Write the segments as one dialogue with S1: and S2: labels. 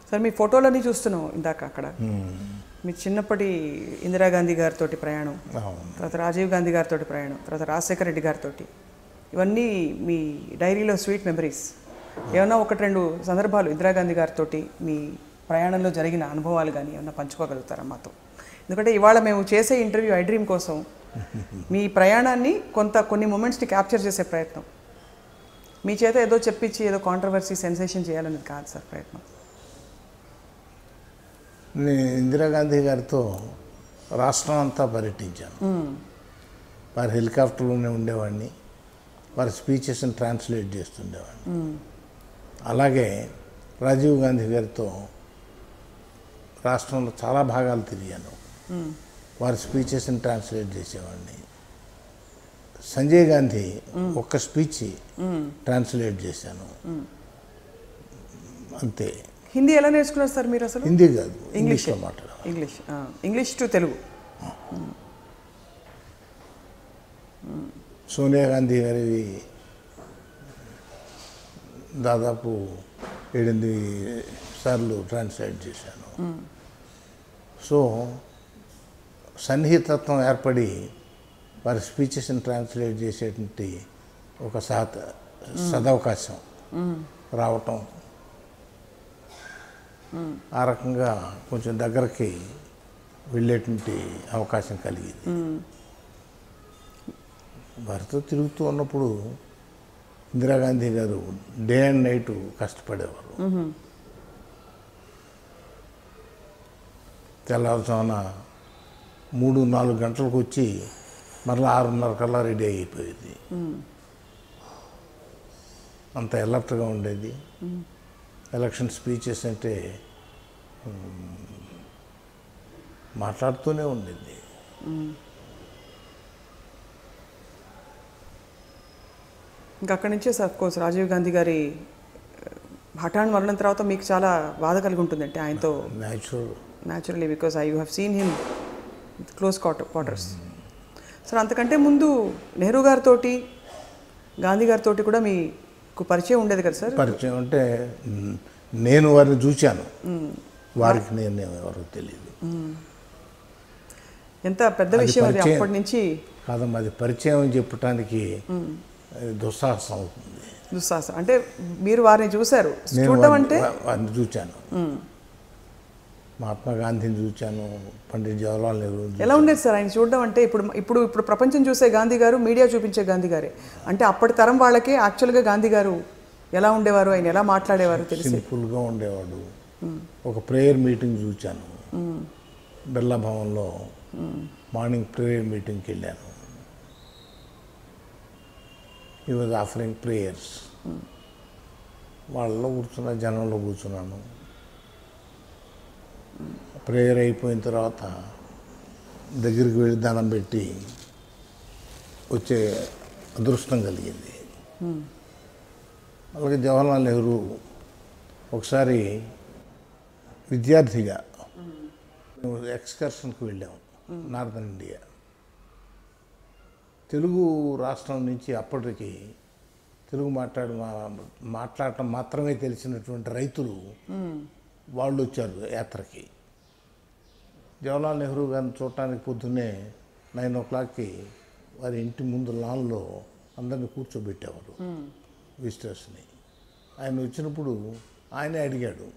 S1: Sir మీ ఫోటోలన్నీ చూస్తున్నాం ఇందాక అక్కడ, మీ చిన్నప్పటి ఇందిరాగాంధీ గారితో ప్రయాణం, తర్వాత రాజీవ్ గాంధీ గారితో ప్రయాణం, తర్వాత రాజశేఖర రెడ్డి గారితో, ఇవన్నీ మీ డైరీలో స్వీట్ మెమరీస్. ఏమన్నా ఒకటి రెండు సందర్భాలు ఇందిరాగాంధీ గారితో మీ ప్రయాణంలో జరిగిన అనుభవాలు కానీ ఏమన్నా పంచుకోగలుగుతారా మాతో? ఎందుకంటే ఇవాళ మేము చేసే ఇంటర్వ్యూ ఐ డ్రీమ్ కోసం మీ ప్రయాణాన్ని కొన్ని మూమెంట్స్ని క్యాప్చర్ చేసే ప్రయత్నం. మీ చేత ఏదో చెప్పించి ఏదో కాంట్రవర్సీ సెన్సేషన్ చేయాలనేది కాదు సార్ ప్రయత్నం.
S2: నేను ఇందిరాగాంధీ గారితో రాష్ట్రం అంతా పర్యటించాను. వారి హెలికాప్టర్లోనే ఉండేవాడిని, వారి స్పీచెస్ని ట్రాన్స్లేట్ చేస్తుండేవాడిని. అలాగే రాజీవ్ గాంధీ గారితో రాష్ట్రంలో చాలా భాగాలు తిరిగాను, వారి స్పీచెస్ని ట్రాన్స్లేట్ చేసేవాడిని. సంజయ్ గాంధీ ఒక్క స్పీచ్ ట్రాన్స్లేట్ చేశాను అంతే.
S1: హిందీ ఎలా నేర్చుకున్నారు సార్ మీరు అసలు?
S2: హిందీ కాదు, ఇంగ్లీష్లో మాట్లాడాలి.
S1: English to Telugu.
S2: సోనియా గాంధీ గారివి దాదాపు 7-8 సార్లు ట్రాన్స్లేట్ చేశాను. సో సన్నిహితత్వం ఏర్పడి వారి స్పీచెస్ని ట్రాన్స్లేట్ చేసేటువంటి ఒక సదవకాశం రావటం, ఆ రకంగా కొంచెం దగ్గరికి వెళ్ళేటువంటి అవకాశం కలిగింది. వారితో తిరుగుతూ ఉన్నప్పుడు ఇందిరాగాంధీ గారు డే అండ్ నైట్ కష్టపడేవారు. తెల్లవారుజామున 3-4 గంటలకు వచ్చి మరలా 6:30 కల్లా రెడీ అయిపోయేది. అంత ఎలర్ట్గా ఉండేది. ఎలక్షన్ స్పీచెస్ అంటే మాట్లాడుతూనే ఉండేది.
S1: ఇంకా అక్కడి నుంచే సార్ కోర్స్ రాజీవ్ గాంధీ గారి హఠాన్ మరణం తర్వాత మీకు చాలా బాధ కలిగి ఉంటుంది అంటే ఆయనతో. Naturally because you have seen him close quarters. Sir అంతకంటే ముందు నెహ్రూ గారితో గాంధీ గారితో కూడా మీకు పరిచయం ఉండేది కదా సార్?
S2: పరిచయం అంటే నేను వారిని చూశాను, వారికి నేను ఎవరో తెలియదు.
S1: ఎంత పెద్ద విషయం అది అప్పటి నుంచి.
S2: కాదమ్మా, అది పరిచయం అని చెప్పడానికి దుస్సాహసం అవుతుంది.
S1: దుస్సాహసం అంటే మీరు వారిని చూశారు, చూడడం అంటే
S2: వారిని చూశాను. మహాత్మా గాంధీని చూశాను, పండిట్ జవహర్లాల్ నెహ్రూ.
S1: ఎలా ఉండేది సార్ ఆయన చూడడం అంటే? ఇప్పుడు ప్రపంచం చూసే గాంధీ గారు, మీడియా చూపించే గాంధీ గారే. అంటే అప్పటి తరం వాళ్ళకే యాక్చువల్గా గాంధీ గారు ఎలా ఉండేవారు, ఆయన ఎలా మాట్లాడేవారు తెలిసి.
S2: సింపుల్గా ఉండేవాడు. ఒక ప్రేయర్ మీటింగ్ చూశాను బిర్లా భవన్లో. మార్నింగ్ ప్రేయర్ మీటింగ్కి వెళ్ళాను. He was offering prayers. వాళ్ళలో జనంలో కూర్చున్నాను. ప్రేయర్ అయిపోయిన తర్వాత దగ్గరికి వెళ్ళి దండం పెట్టి వచ్చే అదృష్టం కలిగింది. అలాగే జవహర్లాల్ నెహ్రూ ఒకసారి విద్యార్థిగా ఎక్స్కర్షన్కి వెళ్ళాము నార్థన్ ఇండియా. తెలుగు రాష్ట్రం నుంచి అప్పటికి తెలుగు మాట్లాడటం మాత్రమే తెలిసినటువంటి రైతులు వాళ్ళు వచ్చారు యాత్రకి. జవహర్లాల్ నెహ్రూ గారిని చూడటానికి పొద్దున్నే 9 o'clockకి వారి ఇంటి ముందు లాన్లో అందరిని కూర్చోబెట్టేవారు విజిటర్స్ని. ఆయన వచ్చినప్పుడు ఆయనే అడిగాడు,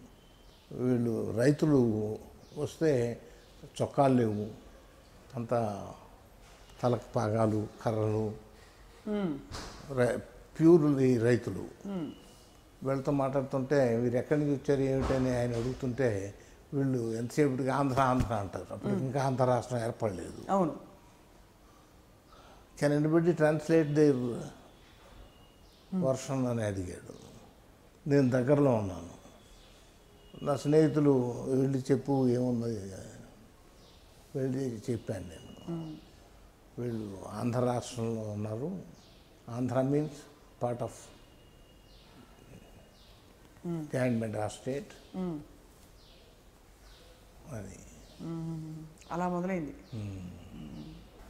S2: వీళ్ళు రైతులు వస్తే చొక్కాలు లేవు, అంతా తలకు పాగాలు, కర్రలు, ప్యూర్ రైతులు. వీళ్ళతో మాట్లాడుతుంటే వీరు ఎక్కడి నుంచి వచ్చారు ఏమిటని ఆయన అడుగుతుంటే వీళ్ళు ఎంతసేపటికి ఆంధ్ర అంటారు. అప్పుడు ఇంకా ఆంధ్ర రాష్ట్రం ఏర్పడలేదు.
S1: అవును.
S2: Can anybody translate their version అని అడిగాడు. నేను దగ్గరలో ఉన్నాను. నా స్నేహితులు వెళ్ళి చెప్పు ఏముంది వెళ్ళి చెప్పాను నేను. వీళ్ళు ఆంధ్ర రాష్ట్రంలో ఉన్నారు. Andhra means part of joint Madras state అని
S1: అలా మొదలైంది.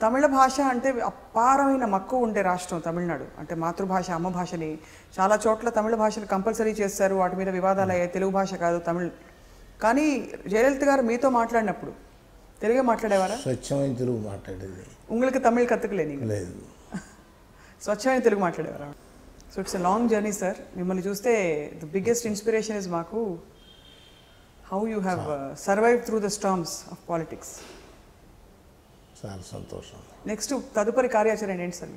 S1: తమిళ భాష అంటే అపారమైన మక్కువ ఉండే రాష్ట్రం తమిళనాడు. అంటే మాతృభాష అమ్మ భాషని చాలా చోట్ల తమిళ భాషను కంపల్సరీ చేస్తారు, వాటి మీద వివాదాలు అయ్యాయి. తెలుగు భాష కాదు తమిళ్. కానీ జయలలిత గారు మీతో మాట్లాడినప్పుడు తెలుగే మాట్లాడేవారా?
S2: స్వచ్ఛమైన తెలుగు మాట్లాడేది.
S1: உங்களுக்கு తమిళ్ కత్తుకులేని
S2: లేదు,
S1: స్వచ్ఛమైన తెలుగు మాట్లాడేవారా? So it's a long journey sir. మిమ్మల్ని చూస్తే ద బిగ్గెస్ట్ ఇన్స్పిరేషన్ ఇస్ మాకు how you have survive through the storms of politics.
S2: చాలా సంతోషం.
S1: నెక్స్ట్ తదుపరి కార్యాచరణ ఏంటి సార్?